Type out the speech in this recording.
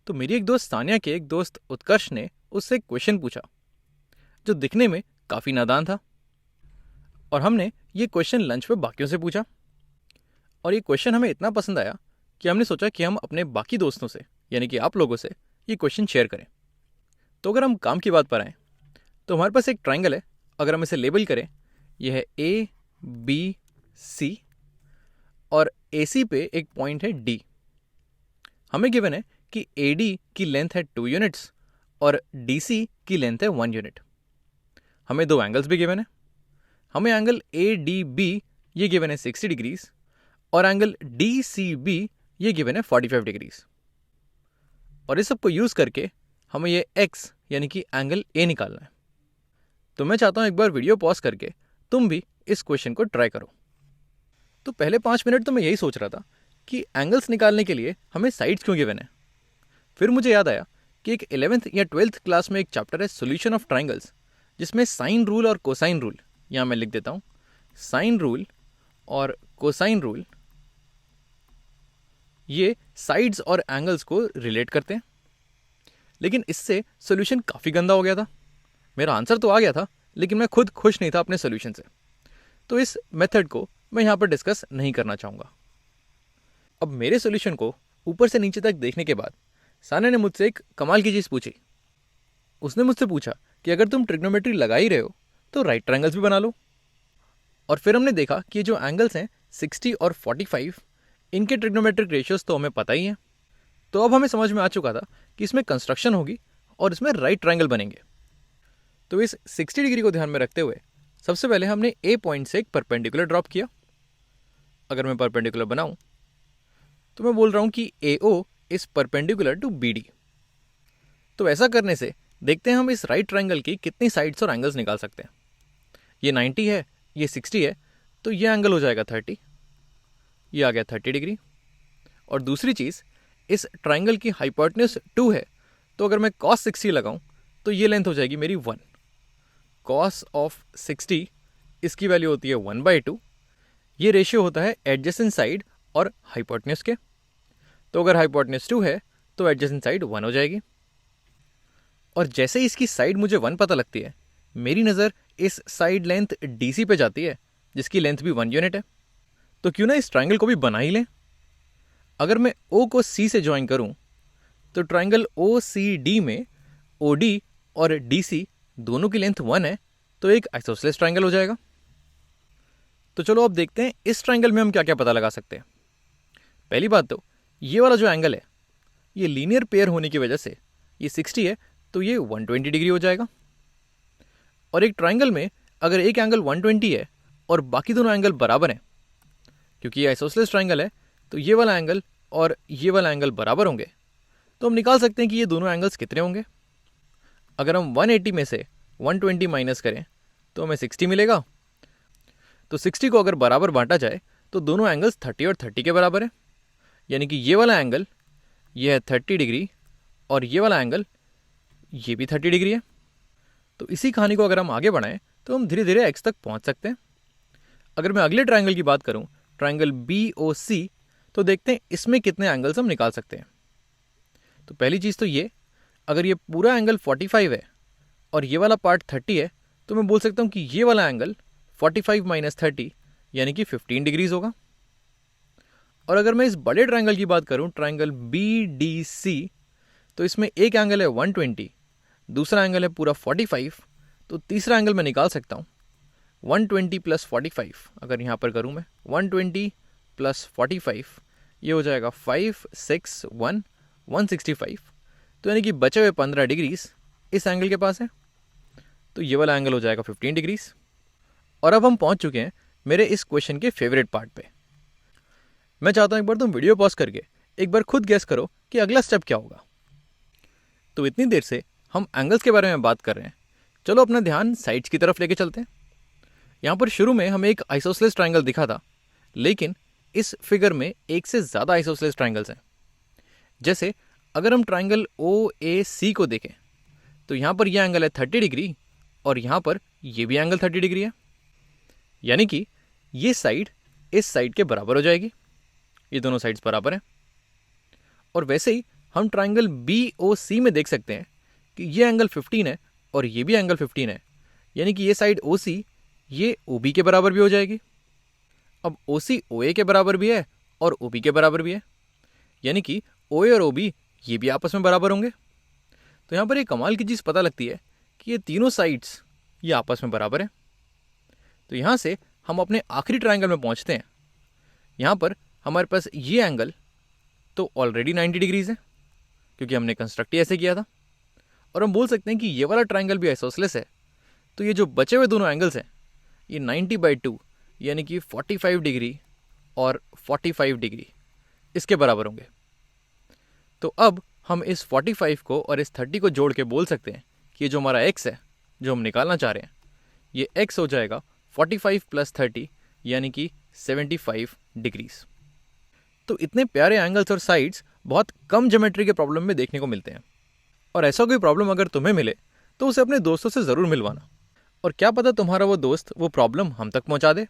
तो मेरी एक दोस्त सानिया के एक दोस्त उत्कर्ष ने उससे एक क्वेश्चन पूछा जो दिखने में काफ़ी नादान था। और हमने ये क्वेश्चन लंच पे बाकियों से पूछा और ये क्वेश्चन हमें इतना पसंद आया कि हमने सोचा कि हम अपने बाकी दोस्तों से यानी कि आप लोगों से ये क्वेश्चन शेयर करें। तो अगर हम काम की बात पर आएँ तो हमारे पास एक ट्राइंगल है। अगर हम इसे लेबल करें, यह है ए बी सी और ए सी पे एक पॉइंट है डी। हमें गिवन है कि ए डी की लेंथ है 2 यूनिट्स और डी सी की लेंथ है 1 यूनिट। हमें दो एंगल्स भी गिवन है। हमें एंगल ए डी बी ये गिवन है 60 डिग्रीज और एंगल डी सी बी ये गिवन है 45 डिग्रीज। और इस सब को यूज़ करके हमें ये एक्स यानी कि एंगल ए निकालना है। तो मैं चाहता हूँ एक बार वीडियो पॉज करके तुम भी इस क्वेश्चन को ट्राई करो। तो पहले 5 मिनट तो मैं यही सोच रहा था कि एंगल्स निकालने के लिए हमें साइड्स क्यों गिवन है। फिर मुझे याद आया कि एक 11th या 12th क्लास में एक चैप्टर है सॉल्यूशन ऑफ ट्राइंगल्स, जिसमें साइन रूल और कोसाइन रूल, यहाँ मैं लिख देता हूँ, साइन रूल और कोसाइन रूल ये साइड्स और एंगल्स को रिलेट करते हैं। लेकिन इससे सॉल्यूशन काफ़ी गंदा हो गया था। मेरा आंसर तो आ गया था लेकिन मैं खुद खुश नहीं था अपने सॉल्यूशन से। तो इस मेथड को मैं यहाँ पर डिस्कस नहीं करना चाहूँगा। अब मेरे सॉल्यूशन को ऊपर से नीचे तक देखने के बाद सानिया ने मुझसे एक कमाल की चीज़ पूछी। उसने मुझसे पूछा कि अगर तुम ट्रिग्नोमेट्री लगा ही रहे हो तो राइट ट्रायंगल्स भी बना लो। और फिर हमने देखा कि जो एंगल्स हैं 60 और 45, इनके ट्रिग्नोमेट्रिक रेशियोज तो हमें पता ही है। तो अब हमें समझ में आ चुका था कि इसमें कंस्ट्रक्शन होगी और इसमें राइट ट्रायंगल बनेंगे। तो इस 60 डिग्री को ध्यान में रखते हुए सबसे पहले हमने ए पॉइंट से एक परपेंडिकुलर ड्रॉप किया। अगर मैं परपेंडिकुलर बनाऊं तो मैं बोल रहा हूं कि A O is perpendicular to B D. तो ऐसा करने से देखते हैं हम इस राइट ट्रायंगल की कितनी साइड्स और एंगल्स निकाल सकते हैं। ये 90 है, ये 60 है, तो ये एंगल हो जाएगा 30, ये आ गया 30 डिग्री। और दूसरी चीज़, इस ट्रायंगल की हाइपोटेन्यूज 2 है, तो अगर मैं cos 60 लगाऊं तो ये लेंथ हो जाएगी मेरी 1। cos ऑफ 60 इसकी वैल्यू होती है 1/2। ये रेशियो होता है एडजेसेंट साइड और हाइपोटेन्यूज के। तो अगर हाइपोटेन्यूज 2 है तो एडजेसेंट साइड 1 हो जाएगी। और जैसे ही इसकी साइड मुझे 1 पता लगती है, मेरी नज़र इस साइड लेंथ DC पे जाती है जिसकी लेंथ भी 1 यूनिट है। तो क्यों ना इस ट्रायंगल को भी बना ही लें। अगर मैं O को C से ज्वाइन करूं तो ट्रायंगल OCD में OD और DC दोनों की लेंथ 1 है, तो एक आइसोसेलेस ट्रायंगल हो जाएगा। तो चलो अब देखते हैं इस ट्रायंगल में हम क्या क्या पता लगा सकते हैं। पहली बात तो ये वाला जो एंगल है, ये लीनियर पेयर होने की वजह से ये 60 है, तो ये 120 डिग्री हो जाएगा। और एक ट्रायंगल में अगर एक एंगल 120 है और बाकी दोनों एंगल बराबर हैं, क्योंकि ये आइसोसेलेस ट्रायंगल है तो ये वाला एंगल और ये वाला एंगल बराबर होंगे, तो हम निकाल सकते हैं कि ये दोनों एंगल्स कितने होंगे। अगर हम 180 में से 120 माइनस करें तो हमें 60 मिलेगा। तो 60 को अगर बराबर बांटा जाए तो दोनों एंगल्स 30 और 30 के बराबर है, यानी कि ये वाला एंगल ये है 30 डिग्री और ये वाला एंगल ये भी 30 डिग्री है। तो इसी कहानी को अगर हम आगे बढ़ाएं तो हम धीरे धीरे एक्स तक पहुंच सकते हैं। अगर मैं अगले ट्रायंगल की बात करूं, ट्रायंगल BOC, तो देखते हैं इसमें कितने एंगल्स हम निकाल सकते हैं। तो पहली चीज़ तो ये, अगर ये पूरा एंगल 45 है और ये वाला पार्ट 30 है, तो मैं बोल सकता हूँ कि ये वाला एंगल 45 माइनस 30 यानी कि 15 डिग्रीज होगा। और अगर मैं इस बड़े ट्रायंगल की बात करूँ, ट्रायंगल BDC, तो इसमें एक एंगल है 120, दूसरा एंगल है पूरा 45, तो तीसरा एंगल मैं निकाल सकता हूँ 120 प्लस 45। अगर यहाँ पर करूँ मैं 120 प्लस 45, ये हो जाएगा 5, 6, 1, 165। तो यानी कि बचे हुए 15 डिग्रीज इस एंगल के पास है, तो ये वाला एंगल हो जाएगा 15 डिग्रीज। और अब हम पहुँच चुके हैं मेरे इस क्वेश्चन के फेवरेट पार्ट पे। मैं चाहता हूँ एक बार तुम वीडियो पॉज करके एक बार खुद गेस करो कि अगला स्टेप क्या होगा। तो इतनी देर से हम एंगल्स के बारे में बात कर रहे हैं, चलो अपना ध्यान साइड्स की तरफ लेके चलते हैं। यहाँ पर शुरू में हमें एक आइसोसेलेस ट्रायंगल दिखा था, लेकिन इस फिगर में एक से ज़्यादा आइसोसेलेस ट्रायंगल्स हैं। जैसे अगर हम ट्रायंगल OAC को देखें तो यहाँ पर यह एंगल है 30 डिग्री और यहाँ पर यह भी एंगल 30 डिग्री है, यानी कि ये साइड इस साइड के बराबर हो जाएगी। ये दोनों साइड्स बराबर हैं। और वैसे ही हम ट्राइंगल BOC में देख सकते हैं कि ये एंगल 15 है और ये भी एंगल 15 है, यानी कि ये साइड OC ये OB के बराबर भी हो जाएगी। अब OC OA के बराबर भी है और OB के बराबर भी है, यानी कि OA और OB ये भी आपस में बराबर होंगे। तो यहाँ पर एक कमाल की चीज़ पता लगती है कि ये तीनों साइड्स ये आपस में बराबर हैं। तो यहाँ से हम अपने आखिरी ट्राइंगल में पहुँचते हैं। यहाँ पर हमारे पास ये एंगल तो ऑलरेडी 90 डिग्रीज है, क्योंकि हमने कंस्ट्रक्ट ही ऐसे किया था, और हम बोल सकते हैं कि ये वाला ट्राइंगल भी आइसोसेलेस है। तो ये जो बचे हुए दोनों एंगल्स हैं ये 90/2 यानी कि 45 डिग्री और 45 डिग्री इसके बराबर होंगे। तो अब हम इस 45 को और इस 30 को जोड़ के बोल सकते हैं कि ये जो हमारा x है जो हम निकालना चाह रहे हैं, ये x हो जाएगा 45 + 30 यानी कि 75 डिग्रीज। तो इतने प्यारे एंगल्स और साइड्स बहुत कम ज्योमेट्री के प्रॉब्लम में देखने को मिलते हैं, और ऐसा कोई प्रॉब्लम अगर तुम्हें मिले तो उसे अपने दोस्तों से ज़रूर मिलवाना, और क्या पता तुम्हारा वो दोस्त वो प्रॉब्लम हम तक पहुंचा दे।